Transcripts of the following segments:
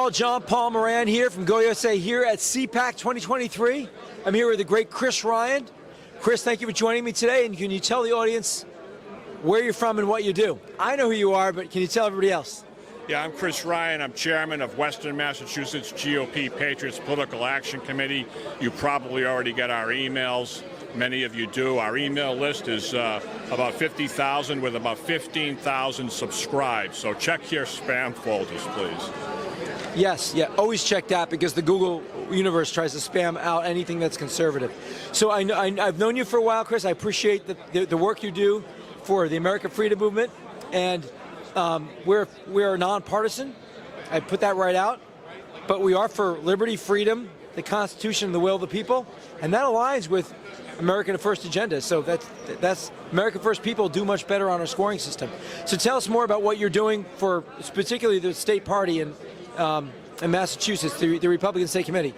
all, John Paul Moran here from GOUSA here at CPAC 2023. I'm here with the great Chris Ryan. Chris, thank you for joining me today, and can you tell the audience where you're from and what you do? I know who you are, but can you tell everybody else? Yeah, I'm Chris Ryan. I'm chairman of Western Massachusetts GOP Patriots Political Action Committee. You probably already get our emails. Many of you do. Our email list is about 50,000 with about 15,000 subscribed. So check your spam folders, please. Yes, yeah, always check that because the Google universe tries to spam out anything that's conservative. So I've known you for a while, Chris. I appreciate the work you do for the American Freedom Movement, and we're nonpartisan. I put that right out, but we are for liberty, freedom, the Constitution, and the will of the people, and that aligns with American First agenda. So that's American First people do much better on our scoring system. So tell us more about what you're doing for particularly the state party in Massachusetts, the Republican State Committee.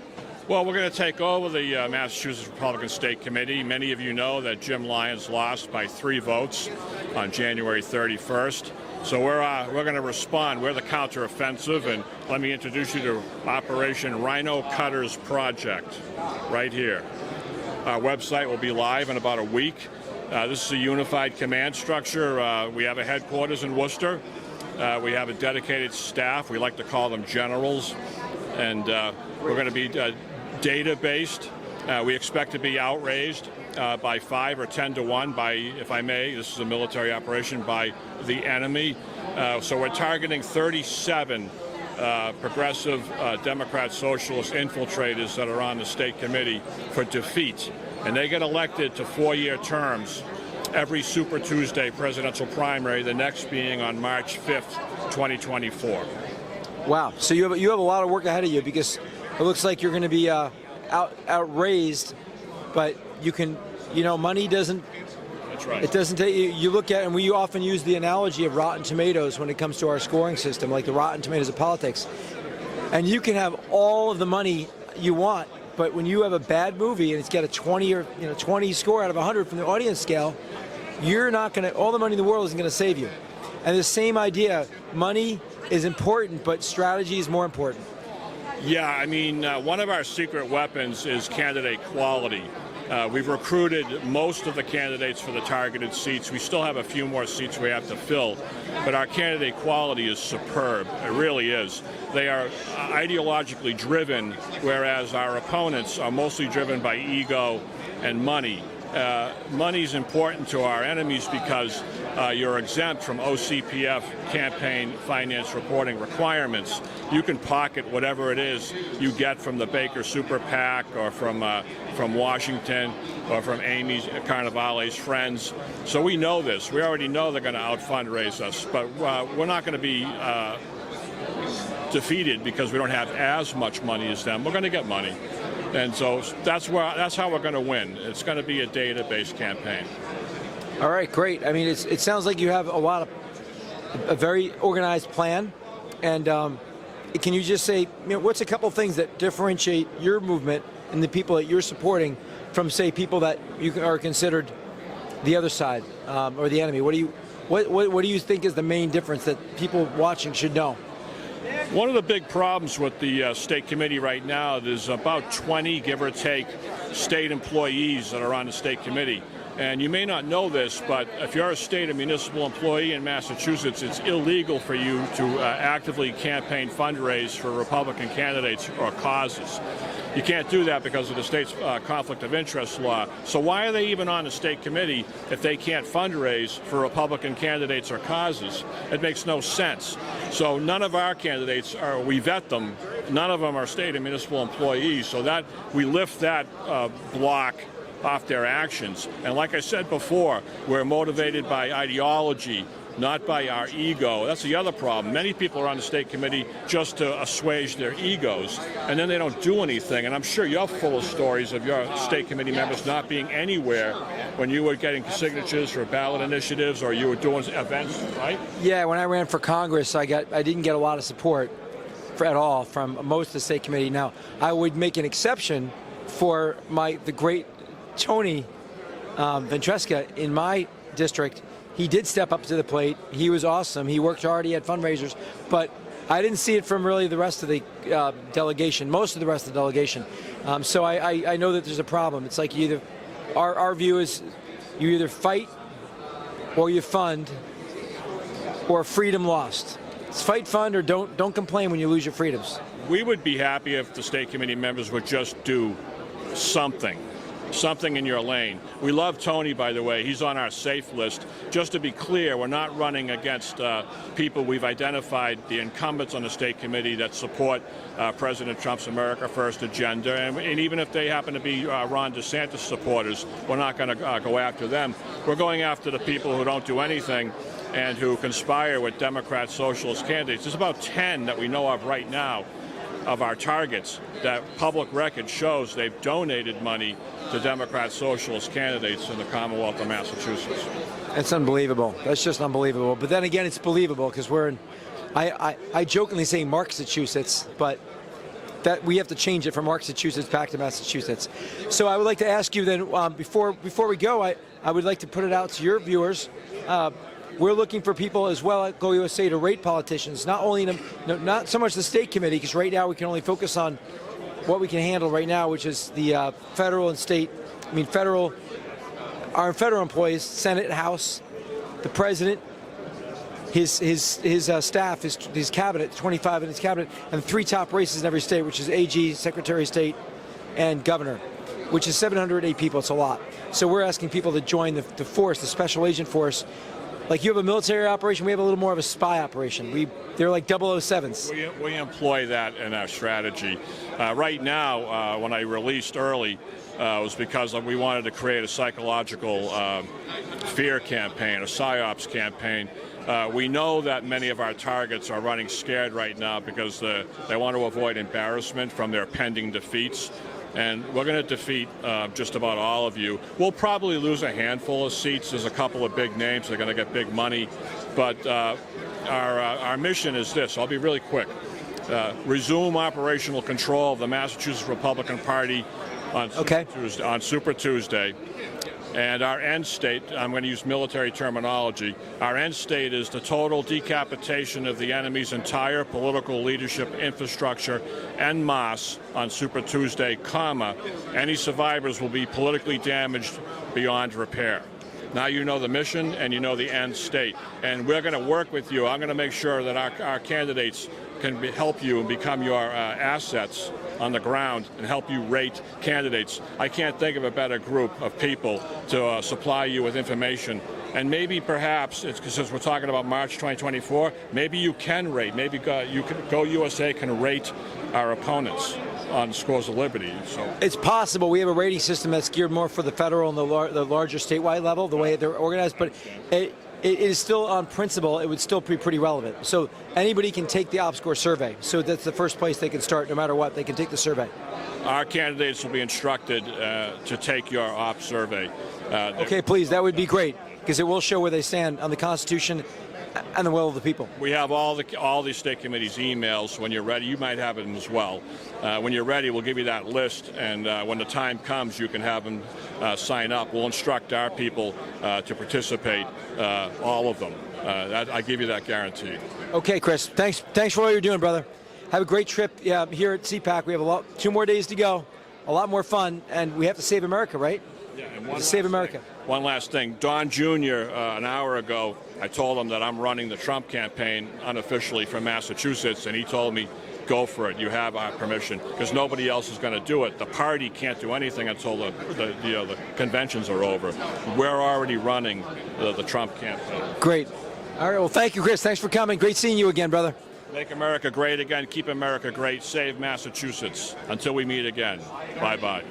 Well, we're going to take over the Massachusetts Republican State Committee. Many of you know that Jim Lyons lost by 3 votes on January 31st. So we're going to respond. We're the counteroffensive, and let me introduce you to Operation Rhino Cutters Project right here. Our website will be live in about a week. This is a unified command structure. We have a headquarters in Worcester. We have a dedicated staff. We like to call them generals. And we're going to be data-based. We expect to be outraised by 5 or 10 to 1 by, if I may, this is a military operation, by the enemy. So we're targeting 37 progressive Democrat socialist infiltrators that are on the state committee for defeat. And they get elected to 4-year terms every Super Tuesday presidential primary, the next being on March 5th, 2024. Wow. So you have a lot of work ahead of you because it looks like you're going to be outraised, but you can, money doesn't. That's right. It doesn't take you look at, and we often use the analogy of Rotten Tomatoes when it comes to our scoring system, like the Rotten Tomatoes of politics. And you can have all of the money you want, but when you have a bad movie and it's got a 20 score out of 100 from the audience scale, you're not going to. All the money in the world isn't going to save you. And the same idea, money is important, but strategy is more important. Yeah, I mean, one of our secret weapons is candidate quality. We've recruited most of the candidates for the targeted seats. We still have a few more seats we have to fill, but our candidate quality is superb. It really is. They are ideologically driven, whereas our opponents are mostly driven by ego and money. Money is important to our enemies because you're exempt from OCPF campaign finance reporting requirements. You can pocket whatever it is you get from the Baker Super PAC or from Washington or from Amy Carnevale's friends. So we know this. We already know they're going to out-fundraise us, but we're not going to be defeated because we don't have as much money as them. We're going to get money. And so that's how we're going to win. It's going to be a data-based campaign. All right, great. I mean, it sounds like you have a very organized plan. And can you just say, what's a couple of things that differentiate your movement and the people that you're supporting from, say, people that you are considered the other side or the enemy? What do you think is the main difference that people watching should know? One of the big problems with the state committee right now, there's about 20, give or take, state employees that are on the state committee. And you may not know this, but if you're a state or municipal employee in Massachusetts, it's illegal for you to actively campaign fundraise for Republican candidates or causes. You can't do that because of the state's conflict of interest law. So why are they even on the state committee if they can't fundraise for Republican candidates or causes? It makes no sense. So none of our candidates we vet them. None of them are state and municipal employees. So that we lift that block off their actions. And like I said before, we're motivated by ideology, not by our ego. That's the other problem. Many people are on the state committee just to assuage their egos, and then they don't do anything. And I'm sure you're full of stories of your state committee members not being anywhere when you were getting signatures for ballot initiatives or you were doing events, right? Yeah, when I ran for Congress, I didn't get a lot of support at all from most of the state committee. Now, I would make an exception for the great Tony Ventresca in my district. He did step up to the plate. He was awesome. He worked hard. He had fundraisers. But I didn't see it from really the rest of the delegation, most of the rest of the delegation. So I know that there's a problem. It's like our view is you either fight or you fund or freedom lost. It's fight, fund, or don't complain when you lose your freedoms. We would be happy if the state committee members would just do something in your lane. We love Tony, by the way. He's on our safe list. Just to be clear, we're not running against people. We've identified the incumbents on the state committee that support President Trump's America First agenda, and even if they happen to be Ron DeSantis supporters, we're not going to go after them. We're going after the people who don't do anything and who conspire with Democrat socialist candidates. There's about 10 that we know of right now of our targets that public record shows they've donated money to Democrat socialist candidates in the Commonwealth of Massachusetts. That's unbelievable. That's just unbelievable. But then again, it's believable because we're in, I jokingly say Massachusetts, but that we have to change it from Massachusetts back to Massachusetts. So I would like to ask you then, before we go, I would like to put it out to your viewers. We're looking for people as well at GOUSA to rate politicians, not only not so much the state committee, because right now we can only focus on what we can handle right now, which is the federal and state. I mean, our federal employees, Senate, House, the president, his staff, his cabinet, 25 in his cabinet, and 3 top races in every state, which is AG, Secretary of State, and Governor, which is 708 people. It's a lot. So we're asking people to join the force, the special agent force. Like you have a military operation, we have a little more of a spy operation. They're like 007s. We employ that in our strategy. Right now, when I released early, it was because we wanted to create a psychological fear campaign, a PSYOPs campaign. We know that many of our targets are running scared right now because they want to avoid embarrassment from their pending defeats. And we're going to defeat just about all of you. We'll probably lose a handful of seats. There's a couple of big names. They're going to get big money. But our mission is this. I'll be really quick. Resume operational control of the Massachusetts Republican Party on Super Tuesday. And our end state, I'm going to use military terminology, our end state is the total decapitation of the enemy's entire political leadership infrastructure en masse on Super Tuesday, any survivors will be politically damaged beyond repair. Now you know the mission and you know the end state. And we're going to work with you. I'm going to make sure that our candidates can help you and become your assets on the ground and help you rate candidates. I can't think of a better group of people to supply you with information. And maybe perhaps, since we're talking about March 2024, maybe you can rate, maybe GOUSA can rate our opponents on scores of liberty. So it's possible. We have a rating system that's geared more for the federal and the larger statewide level, the way they're organized, but it is still on principle, it would still be pretty relevant. So anybody can take the OppScore survey. So that's the first place they can start, no matter what, they can take the survey. Our candidates will be instructed to take your OP survey. Okay, please, that would be great, because it will show where they stand on the Constitution and the will of the people. We have all the state committees' emails. When you're ready, you might have it as well. When you're ready, we'll give you that list, and when the time comes, you can have them sign up. We'll instruct our people to participate, all of them. I give you that guarantee. Okay, Chris. Thanks for all you're doing, brother. Have a great trip here at CPAC. We have 2 more days to go. A lot more fun, and we have to save America, right? Yeah, and save America. One last thing. Don Jr., an hour ago, I told him that I'm running the Trump campaign unofficially from Massachusetts, and he told me, go for it. You have our permission, because nobody else is going to do it. The party can't do anything until the conventions are over. We're already running the Trump campaign. Great. All right. Well, thank you, Chris. Thanks for coming. Great seeing you again, brother. Make America great again. Keep America great. Save Massachusetts. Until we meet again. Bye-bye.